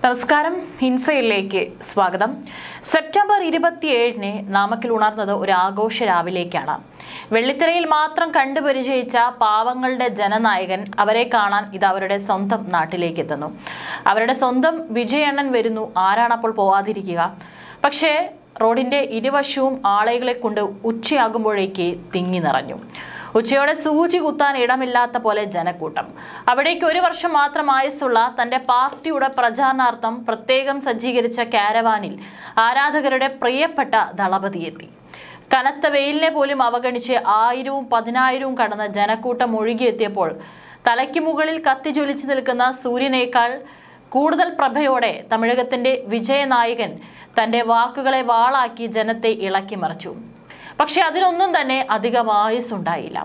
നമസ്കാരം, ഹിൻസയിലേക്ക് സ്വാഗതം. സെപ്റ്റംബർ 27-ന് നാമക്കൽ ഉണർന്നത് ഒരു ആഘോഷ രാവിലേക്കാണ്. വെള്ളിത്തിരയിൽ മാത്രം കണ്ടുപരിചയിച്ച പാവങ്ങളുടെ ജനനായകൻ അവരെ കാണാൻ ഇത് അവരുടെ സ്വന്തം നാട്ടിലേക്ക് എത്തുന്നു. അവരുടെ സ്വന്തം വിജയണ്ണൻ വരുന്നു. ആരാണപ്പോൾ പോവാതിരിക്കുക? പക്ഷേ റോഡിന്റെ ഇരുവശവും ആളുകളെ കൊണ്ട് ഉച്ചയാകുമ്പോഴേക്ക് തിങ്ങി നിറഞ്ഞു. ഉച്ചയോടെ സൂചി കുത്താൻ ഇടമില്ലാത്ത പോലെ ജനക്കൂട്ടം. അവിടേക്ക് 1 വർഷം മാത്രം ആയുസ്സുള്ള തന്റെ പാർട്ടിയുടെ പ്രചാരണാർത്ഥം പ്രത്യേകം സജ്ജീകരിച്ച കാരവാനിൽ ആരാധകരുടെ പ്രിയപ്പെട്ട ദളപതി എത്തി. കനത്ത വെയിലിനെ പോലും അവഗണിച്ച് 1000-ഉം 10,000-ഉം കടന്ന ജനക്കൂട്ടം ഒഴുകിയെത്തിയപ്പോൾ തലയ്ക്ക് മുകളിൽ കത്തിജ്വലിച്ചു നിൽക്കുന്ന സൂര്യനേക്കാൾ കൂടുതൽ പ്രഭയോടെ തമിഴകത്തിന്റെ വിജയനായകൻ തന്റെ വാക്കുകളെ വാളാക്കി ജനത്തെ ഇളക്കി മറിച്ചു. പക്ഷെ അതിനൊന്നും തന്നെ അധികം ആയുസ്സുണ്ടായില്ല.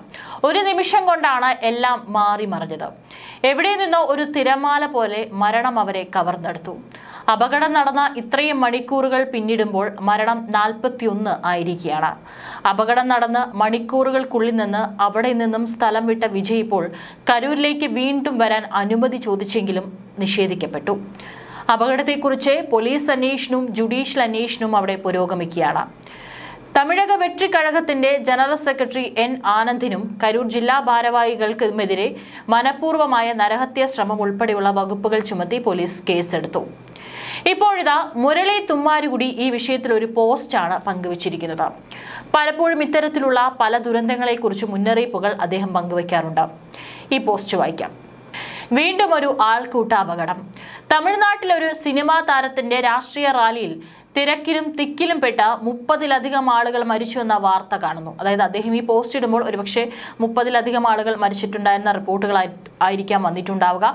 ഒരു നിമിഷം കൊണ്ടാണ് എല്ലാം മാറി മറിഞ്ഞത്. എവിടെ നിന്നോ ഒരു തിരമാല പോലെ മരണം അവരെ കവർന്നെടുത്തു. അപകടം നടന്ന ഇത്രയും മണിക്കൂറുകൾ പിന്നിടുമ്പോൾ മരണം 41 ആയിരിക്കുകയാണ്. അപകടം നടന്ന് മണിക്കൂറുകൾക്കുള്ളിൽ നിന്ന് അവിടെ നിന്നും സ്ഥലം വിട്ട വിജയ് ഇപ്പോൾ കരൂരിലേക്ക് വീണ്ടും വരാൻ അനുമതി ചോദിച്ചെങ്കിലും നിഷേധിക്കപ്പെട്ടു. അപകടത്തെക്കുറിച്ച് പോലീസ് അന്വേഷണവും ജുഡീഷ്യൽ അന്വേഷണവും അവിടെ പുരോഗമിക്കുകയാണ്. തമിഴക വെട്രി കഴകത്തിന്റെ ജനറൽ സെക്രട്ടറി N. ആനന്ദിനും കരൂർ ജില്ലാ ഭാരവാഹികൾക്കുമെതിരെ മനഃപൂർവ്വമായ നരഹത്യാ ശ്രമം ഉൾപ്പെടെയുള്ള വകുപ്പുകൾ ചുമത്തി പോലീസ് കേസെടുത്തു. ഇപ്പോഴിതാ മുരളി തുമ്മാരുകുടി ഈ വിഷയത്തിൽ ഒരു പോസ്റ്റാണ് പങ്കുവച്ചിരിക്കുന്നത്. പലപ്പോഴും ഇത്തരത്തിലുള്ള പല ദുരന്തങ്ങളെക്കുറിച്ച് മുന്നറിയിപ്പുകൾ അദ്ദേഹം പങ്കുവയ്ക്കാറുണ്ട്. ഈ പോസ്റ്റ് വായിക്കാം. വീണ്ടും ഒരു ആൾക്കൂട്ട അപകടം. തമിഴ്നാട്ടിലെ ഒരു സിനിമാ താരത്തിന്റെ രാഷ്ട്രീയ റാലിയിൽ തിരക്കിലും തിക്കിലും പെട്ട 30-ലധികം ആളുകൾ മരിച്ചു എന്ന വാർത്ത കാണുന്നു. അതായത് അദ്ദേഹം ഈ പോസ്റ്റ് ഇടുമ്പോൾ ഒരുപക്ഷെ 30-ലധികം ആളുകൾ മരിച്ചിട്ടുണ്ടായിരുന്ന റിപ്പോർട്ടുകൾ ആയിരിക്കാം വന്നിട്ടുണ്ടാവുക.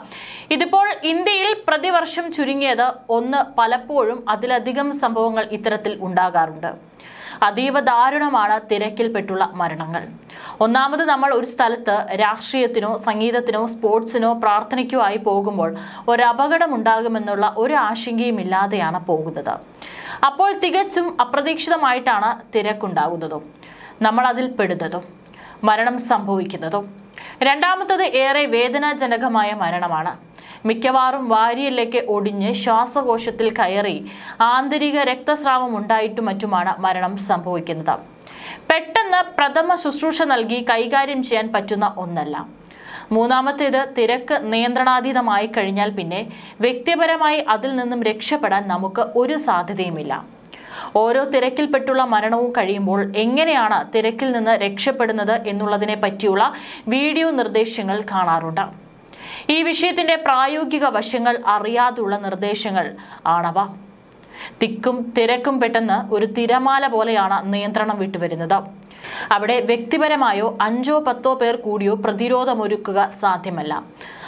ഇതിപ്പോൾ ഇന്ത്യയിൽ പ്രതിവർഷം ചുരുങ്ങിയത് 1, പലപ്പോഴും അതിലധികം സംഭവങ്ങൾ ഇത്തരത്തിൽ ഉണ്ടാകാറുണ്ട്. അതീവ ദാരുണമാണ് തിരക്കിൽപ്പെട്ടുള്ള മരണങ്ങൾ. ഒന്നാമത് നമ്മൾ ഒരു സ്ഥലത്ത് രാഷ്ട്രീയത്തിനോ സംഗീതത്തിനോ സ്പോർട്സിനോ പ്രാർത്ഥനയ്ക്കോ ആയി പോകുമ്പോൾ ഒരു അപകടം ഉണ്ടാകുമെന്നുള്ള ഒരു ആശങ്കയും ഇല്ലാതെയാണ് പോകുന്നത്. അപ്പോൾ തികച്ചും അപ്രതീക്ഷിതമായിട്ടാണ് തിരക്കുണ്ടാകുന്നതും നമ്മൾ അതിൽ പെടുന്നതും മരണം സംഭവിക്കുന്നതും. രണ്ടാമത്തത് ഏറെ വേദനാജനകമായ മരണമാണ്. മിക്കവാറും വാരിയലിലേക്ക് ഒടിഞ്ഞ് ശ്വാസകോശത്തിൽ കയറി ആന്തരിക രക്തസ്രാവം ഉണ്ടായിട്ടും മറ്റുമാണ് മരണം സംഭവിക്കുന്നത്. പെട്ടെന്ന് പ്രഥമ ശുശ്രൂഷ നൽകി കൈകാര്യം ചെയ്യാൻ പറ്റുന്ന ഒന്നല്ല. മൂന്നാമത്തേത് തിരക്ക് നിയന്ത്രണാതീതമായി കഴിഞ്ഞാൽ പിന്നെ വ്യക്തിപരമായി അതിൽ നിന്നും രക്ഷപ്പെടാൻ നമുക്ക് ഒരു സാധ്യതയുമില്ല. ഓരോ തിരക്കിൽപ്പെട്ടുള്ള മരണവും കഴിയുമ്പോൾ എങ്ങനെയാണ് തിരക്കിൽ നിന്ന് രക്ഷപ്പെടുന്നത് എന്നുള്ളതിനെ പറ്റിയുള്ള വീഡിയോ നിർദ്ദേശങ്ങൾ കാണാറുണ്ട്. ഈ വിഷയത്തിന്റെ പ്രായോഗിക വശങ്ങൾ അറിയാതുള്ള നിർദ്ദേശങ്ങൾ ആണവ. തിക്കും തിരക്കും പെട്ടെന്ന് ഒരു തിരമാല പോലെയാണ് നിയന്ത്രണം വിട്ടുവരുന്നത്. അവിടെ വ്യക്തിപരമായോ 5-ഓ 10-ഓ പേർ കൂടിയോ പ്രതിരോധമൊരുക്കുക സാധ്യമല്ല.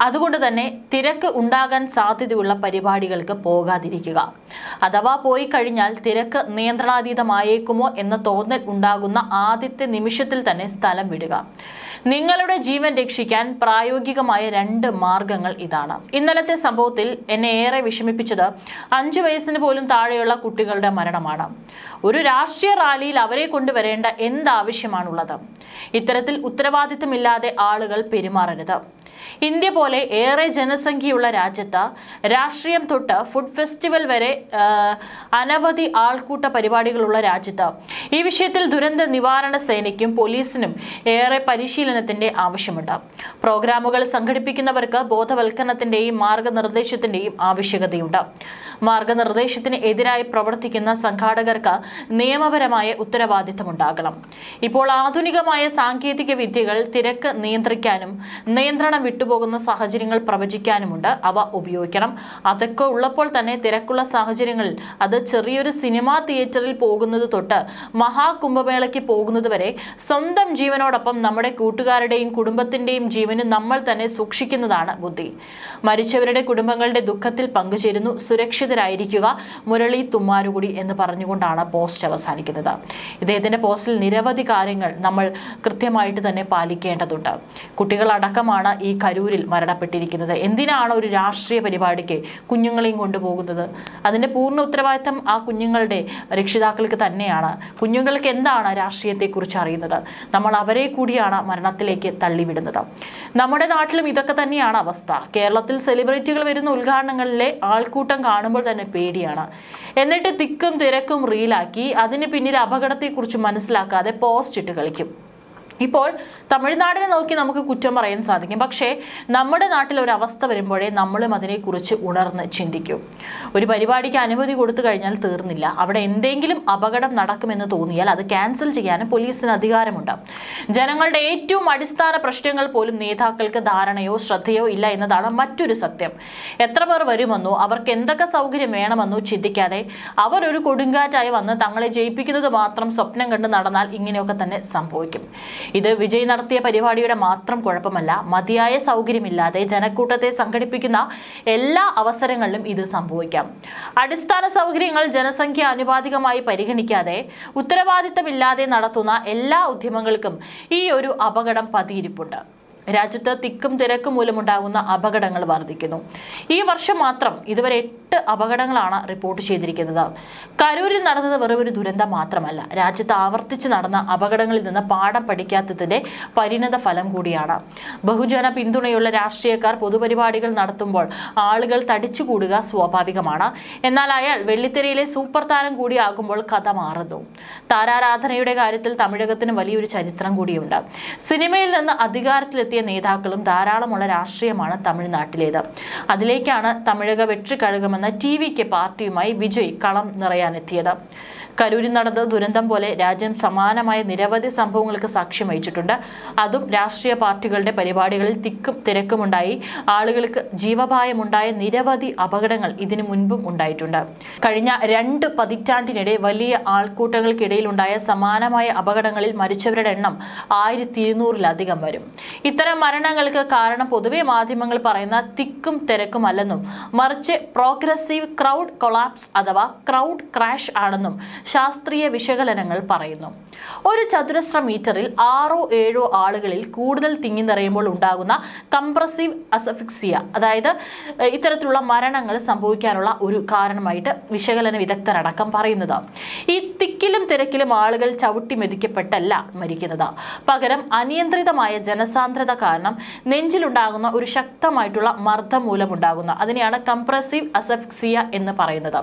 അതുകൊണ്ട് തന്നെ തിരക്ക് ഉണ്ടാകാൻ സാധ്യതയുള്ള പരിപാടികൾക്ക് പോകാതിരിക്കുക. അഥവാ പോയി കഴിഞ്ഞാൽ തിരക്ക് നിയന്ത്രണാതീതമായേക്കുമോ എന്ന തോന്നൽ ഉണ്ടാകുന്ന ആദ്യത്തെ നിമിഷത്തിൽ തന്നെ സ്ഥലം വിടുക. നിങ്ങളുടെ ജീവൻ രക്ഷിക്കാൻ പ്രായോഗികമായ 2 മാർഗങ്ങൾ ഇതാണ്. ഇന്നലത്തെ സംഭവത്തിൽ എന്നെ ഏറെ വിഷമിപ്പിച്ചത് 5 വയസ്സിന് പോലും താഴെയുള്ള കുട്ടികളുടെ മരണമാണ്. ഒരു രാഷ്ട്രീയ റാലിയിൽ അവരെ കൊണ്ടുവരേണ്ട എന്താവശ്യമാണുള്ളത്? ഇത്തരത്തിൽ ഉത്തരവാദിത്തമില്ലാതെ ആളുകൾ പെരുമാറരുത്. ഇന്ത്യ പോലെ ഏറെ ജനസംഖ്യയുള്ള രാജ്യത്ത് രാഷ്ട്രീയം തൊട്ട് ഫുഡ് ഫെസ്റ്റിവൽ വരെ അനവധി ആൾക്കൂട്ട പരിപാടികളുള്ള രാജ്യത്ത് ഈ വിഷയത്തിൽ ദുരന്ത നിവാരണ സേനയ്ക്കും പോലീസിനും ഏറെ പരിശീലനത്തിന്റെ ആവശ്യമുണ്ട്. പ്രോഗ്രാമുകൾ സംഘടിപ്പിക്കുന്നവർക്ക് ബോധവൽക്കരണത്തിന്റെയും മാർഗനിർദ്ദേശത്തിന്റെയും ആവശ്യകതയുണ്ട്. മാർഗനിർദ്ദേശത്തിന് എതിരായി പ്രവർത്തിക്കുന്ന സംഘാടകർക്ക് നിയമപരമായ ഉത്തരവാദിത്തമുണ്ടാകണം. ഇപ്പോൾ ആധുനികമായ സാങ്കേതിക വിദ്യകൾ തിരക്ക് നിയന്ത്രിക്കാനും നിയന്ത്രണം വിട്ടുപോകുന്ന സാഹചര്യങ്ങൾ പ്രവചിക്കാനുമുണ്ട്. അവ ഉപയോഗിക്കണം. അതൊക്കെ ഉള്ളപ്പോൾ തന്നെ തിരക്കുള്ള സാഹചര്യങ്ങളിൽ അത് ചെറിയൊരു സിനിമാ തിയേറ്ററിൽ പോകുന്നത് തൊട്ട് മഹാകുംഭമേളയ്ക്ക് പോകുന്നത് വരെ സ്വന്തം ജീവനോടൊപ്പം നമ്മുടെ കൂട്ടുകാരുടെയും കുടുംബത്തിന്റെയും ജീവനും നമ്മൾ തന്നെ സൂക്ഷിക്കുന്നതാണ് ബുദ്ധി. മരിച്ചവരുടെ കുടുംബങ്ങളുടെ ദുഃഖത്തിൽ പങ്കുചേരുന്നു. സുരക്ഷിതരായിരിക്കുക. മുരളി തുമ്മാരുകുടി എന്ന് പറഞ്ഞുകൊണ്ടാണ് പോസ്റ്റ് അവസാനിക്കുന്നത്. ഇദ്ദേഹത്തിന്റെ പോസ്റ്റിൽ നിരവധി കാര്യങ്ങൾ നമ്മൾ കൃത്യമായിട്ട് തന്നെ പാലിക്കേണ്ടതുണ്ട്. കുട്ടികളടക്കമാണ് ഈ കരൂരിൽ മരണപ്പെട്ടിരിക്കുന്നത്. എന്തിനാണ് ഒരു രാഷ്ട്രീയ പരിപാടിക്ക് കുഞ്ഞുങ്ങളെയും കൊണ്ടുപോകുന്നത്? അതിന്റെ പൂർണ്ണ ഉത്തരവാദിത്തം ആ കുഞ്ഞുങ്ങളുടെ രക്ഷിതാക്കൾക്ക് തന്നെയാണ്. കുഞ്ഞുങ്ങൾക്ക് എന്താണ് രാഷ്ട്രീയത്തെക്കുറിച്ച് അറിയുന്നത്? നമ്മൾ അവരെ കൂടിയാണ് മരണത്തിലേക്ക് തള്ളിവിടുന്നത്. നമ്മുടെ നാട്ടിലും ഇതൊക്കെ തന്നെയാണ് അവസ്ഥ. കേരളത്തിൽ സെലിബ്രിറ്റികൾ വരുന്ന ഉദ്ഘാടനങ്ങളിലെ ആൾക്കൂട്ടം കാണുമ്പോൾ തന്നെ പേടിയാണ്. എന്നിട്ട് തിക്കും തിരക്കും റീലാക്കി അതിന് പിന്നിൽ അപകടത്തെക്കുറിച്ച് മനസ്സിലാക്കാതെ പോസ്റ്റ് ഇട്ട് കളിക്കും. ഇപ്പോൾ തമിഴ്നാടിനെ നോക്കി നമുക്ക് കുറ്റം പറയാൻ സാധിക്കും. പക്ഷേ നമ്മുടെ നാട്ടിൽ ഒരു അവസ്ഥ വരുമ്പോഴേ നമ്മളും അതിനെക്കുറിച്ച് ഉണർന്ന് ചിന്തിക്കും. ഒരു പരിപാടിക്ക് അനുമതി കൊടുത്തു കഴിഞ്ഞാൽ തീർന്നില്ല. അവിടെ എന്തെങ്കിലും അപകടം നടക്കുമെന്ന് തോന്നിയാൽ അത് ക്യാൻസൽ ചെയ്യാനും പോലീസിന് അധികാരമുണ്ട്. ജനങ്ങളുടെ ഏറ്റവും അടിസ്ഥാന പ്രശ്നങ്ങൾ പോലും നേതാക്കൾക്ക് ധാരണയോ ശ്രദ്ധയോ ഇല്ല എന്നതാണ് മറ്റൊരു സത്യം. എത്ര പേർ വരുമെന്നോ അവർക്ക് എന്തൊക്കെ സൗകര്യം വേണമെന്നോ ചിന്തിക്കാതെ അവർ ഒരു കൊടുങ്കാറ്റായി വന്ന് തങ്ങളെ ജയിപ്പിക്കുന്നത് മാത്രം സ്വപ്നം കണ്ട് നടന്നാൽ ഇങ്ങനെയൊക്കെ തന്നെ സംഭവിക്കും. ഇത് വിജയ് നടത്തിയ പരിപാടിയുടെ മാത്രം കുഴപ്പമല്ല. മതിയായ സൗകര്യമില്ലാതെ ജനക്കൂട്ടത്തെ സംഘടിപ്പിക്കുന്ന എല്ലാ അവസരങ്ങളിലും ഇത് സംഭവിക്കാം. അടിസ്ഥാന സൗകര്യങ്ങൾ ജനസംഖ്യ ആനുപാതികമായി പരിഗണിക്കാതെ ഉത്തരവാദിത്തമില്ലാതെ നടത്തുന്ന എല്ലാ ഉദ്യമങ്ങൾക്കും ഈ ഒരു അപകടം പതിയിരിപ്പുണ്ട്. രാജ്യത്ത് തിക്കും തിരക്കും മൂലമുണ്ടാകുന്ന അപകടങ്ങൾ വർദ്ധിക്കുന്നു. ഈ വർഷം മാത്രം ഇതുവരെ 8 അപകടങ്ങളാണ് റിപ്പോർട്ട് ചെയ്തിരിക്കുന്നത്. കരൂരിൽ നടന്നത് വെറും ഒരു ദുരന്തം മാത്രമല്ല, രാജ്യത്ത് ആവർത്തിച്ച് നടന്ന അപകടങ്ങളിൽ നിന്ന് പാഠം പഠിക്കാത്തതിന്റെ പരിണത ഫലം കൂടിയാണ്. ബഹുജന പിന്തുണയുള്ള രാഷ്ട്രീയക്കാർ പൊതുപരിപാടികൾ നടത്തുമ്പോൾ ആളുകൾ തടിച്ചുകൂടുക സ്വാഭാവികമാണ്. എന്നാൽ അയാൾ വെള്ളിത്തിരയിലെ സൂപ്പർ താരം കൂടിയാകുമ്പോൾ കഥ മാറുന്നു. താരാരാധനയുടെ കാര്യത്തിൽ തമിഴകത്തിന് വലിയൊരു ചരിത്രം കൂടിയുണ്ട്. സിനിമയിൽ നിന്ന് അധികാരത്തിലെത്തിയ നേതാക്കളും ധാരാളമുള്ള രാഷ്ട്രീയമാണ് തമിഴ്നാട്ടിലേത്. അതിലേക്കാണ് തമിഴക വെற்றி കഴകമെന്ന TV-ക്ക് പാർട്ടിയുമായി വിജയ് കളം നിറയാനെത്തിയത്. കരൂരിൽ നടന്ന ദുരന്തം പോലെ രാജ്യം സമാനമായ നിരവധി സംഭവങ്ങൾക്ക് സാക്ഷ്യം വഹിച്ചിട്ടുണ്ട്. അതും രാഷ്ട്രീയ പാർട്ടികളുടെ പരിപാടികളിൽ തിക്കും തിരക്കുമുണ്ടായി ആളുകൾക്ക് ജീവഭായമുണ്ടായ നിരവധി അപകടങ്ങൾ ഇതിനു മുൻപും ഉണ്ടായിട്ടുണ്ട്. കഴിഞ്ഞ 2 പതിറ്റാണ്ടിനിടെ വലിയ ആൾക്കൂട്ടങ്ങൾക്കിടയിലുണ്ടായ സമാനമായ അപകടങ്ങളിൽ മരിച്ചവരുടെ എണ്ണം 1200-ലധികം വരും. ഇത്തരം മരണങ്ങൾക്ക് കാരണം പൊതുവെ മാധ്യമങ്ങൾ പറയുന്ന തിക്കും തിരക്കുമല്ലെന്നും മറിച്ച് പ്രോഗ്രസീവ് ക്രൗഡ് കൊളാപ്സ് അഥവാ ക്രൗഡ് ക്രാഷ് ആണെന്നും ശാസ്ത്രീയ വിശകലനങ്ങൾ പറയുന്നു. ഒരു ചതുരശ്ര മീറ്ററിൽ 6-7 ആളുകളിൽ കൂടുതൽ തിങ്ങി നിറയുമ്പോൾ ഉണ്ടാകുന്ന കംപ്രസീവ് അസഫിക്സിയ, അതായത് ഇത്തരത്തിലുള്ള മരണങ്ങൾ സംഭവിക്കാനുള്ള ഒരു കാരണമായിട്ട് വിശകലന വിദഗ്ധരടക്കം പറയുന്നത്. ഈ തിക്കിലും തിരക്കിലും ആളുകൾ ചവിട്ടി മെതിക്കപ്പെട്ടല്ല മരിക്കുന്നത്, പകരം അനിയന്ത്രിതമായ ജനസാന്ദ്രത കാരണം നെഞ്ചിലുണ്ടാകുന്ന ഒരു ശക്തമായിട്ടുള്ള മർദ്ദം മൂലമുണ്ടാകുന്ന അതിനെയാണ് കംപ്രസീവ് അസഫിക്സിയ എന്ന് പറയുന്നത്.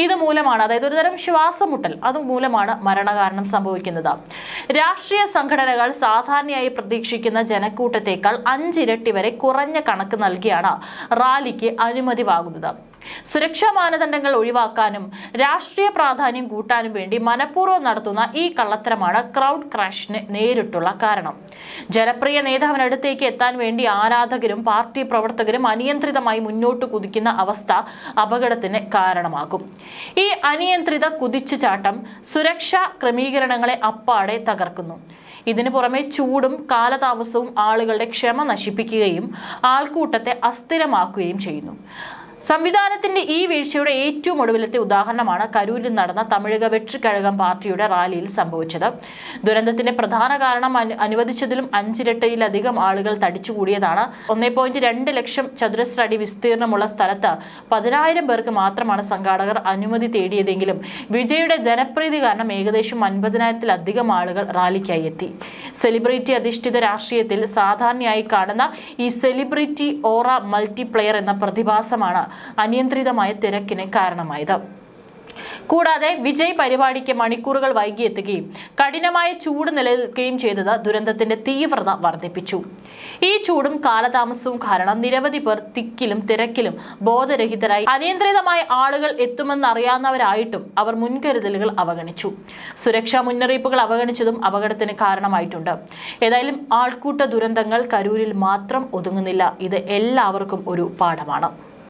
ഇത് മൂലമാണ്, അതായത് ഒരുതരം ശ്വാസമുട്ടൽ, അതുമൂലമാണ് മരണകാരണം സംഭവിക്കുന്നത്. രാഷ്ട്രീയ സംഘടനകൾ സാധാരണയായി പ്രതീക്ഷിക്കുന്ന ജനക്കൂട്ടത്തേക്കാൾ 5 ഇരട്ടി വരെ കുറഞ്ഞ കണക്ക് നൽകിയാണ് റാലിക്ക് അനുമതി വാങ്ങുന്നത്. സുരക്ഷാ മാനദണ്ഡങ്ങൾ ഒഴിവാക്കാനും രാഷ്ട്രീയ പ്രാധാന്യം കൂട്ടാനും വേണ്ടി മനഃപൂർവ്വം നടത്തുന്ന ഈ കള്ളത്തരമാണ് ക്രൗഡ് ക്രാഷിന് നേരിട്ടുള്ള കാരണം. ജനപ്രിയ നേതാവിനടുത്തേക്ക് എത്താൻ വേണ്ടി ആരാധകരും പാർട്ടി പ്രവർത്തകരും അനിയന്ത്രിതമായി മുന്നോട്ട് കുതിക്കുന്ന അവസ്ഥ അപകടത്തിന് കാരണമാകും. ഈ അനിയന്ത്രിത കുതിച്ചുചാട്ടം സുരക്ഷാ ക്രമീകരണങ്ങളെ അപ്പാടെ തകർക്കുന്നു. ഇതിനു പുറമെ ചൂടും കാലതാമസവും ആളുകളുടെ ക്ഷമ നശിപ്പിക്കുകയും ആൾക്കൂട്ടത്തെ അസ്ഥിരമാക്കുകയും ചെയ്യുന്നു. സംവിധാനത്തിന്റെ ഈ വീഴ്ചയുടെ ഏറ്റവും ഒടുവിലത്തെ ഉദാഹരണമാണ് കരൂരിൽ നടന്ന തമിഴക വെற்றி കഴകം പാർട്ടിയുടെ റാലിയിൽ സംഭവിച്ചത്. ദുരന്തത്തിന്റെ പ്രധാന കാരണം അനുവദിച്ചതിലും 5 ഇരട്ടിയിലധികം ആളുകൾ തടിച്ചുകൂടിയതാണ്. 1.2 ലക്ഷം ചതുരശ്ര അടി വിസ്തീർണമുള്ള സ്ഥലത്ത് 10,000 പേർക്ക് മാത്രമാണ് സംഘാടകർ അനുമതി തേടിയതെങ്കിലും വിജയുടെ ജനപ്രീതി കാരണം ഏകദേശം 50,000-ലധികം ആളുകൾ റാലിക്കായി എത്തി. സെലിബ്രിറ്റി അധിഷ്ഠിത രാഷ്ട്രീയത്തിൽ സാധാരണയായി കാണുന്ന ഈ സെലിബ്രിറ്റി ഓറ മൾട്ടിപ്ലെയർ എന്ന പ്രതിഭാസമാണ് അനിയന്ത്രിതമായ തിരക്കിന് കാരണമായത്. കൂടാതെ വിജയ് പരിപാടിക്ക് മണിക്കൂറുകൾ വൈകി എത്തുകയും കഠിനമായ ചൂട് നിലനിൽക്കുകയും ചെയ്തത് ദുരന്തത്തിന്റെ തീവ്രത വർദ്ധിപ്പിച്ചു. ഈ ചൂടും കാലതാമസവും കാരണം നിരവധി പേർ തിക്കിലും തിരക്കിലും ബോധരഹിതരായി. അനിയന്ത്രിതമായ ആളുകൾ എത്തുമെന്നറിയാവുന്നവരായിട്ടും അവർ മുൻകരുതലുകൾ അവഗണിച്ചു. സുരക്ഷാ മുന്നറിയിപ്പുകൾ അവഗണിച്ചതും അപകടത്തിന് കാരണമായിട്ടുണ്ട്. ഏതായാലും ആൾക്കൂട്ട ദുരന്തങ്ങൾ കരൂരിൽ മാത്രം ഒതുങ്ങുന്നില്ല. ഇത് എല്ലാവർക്കും ഒരു പാഠമാണ്.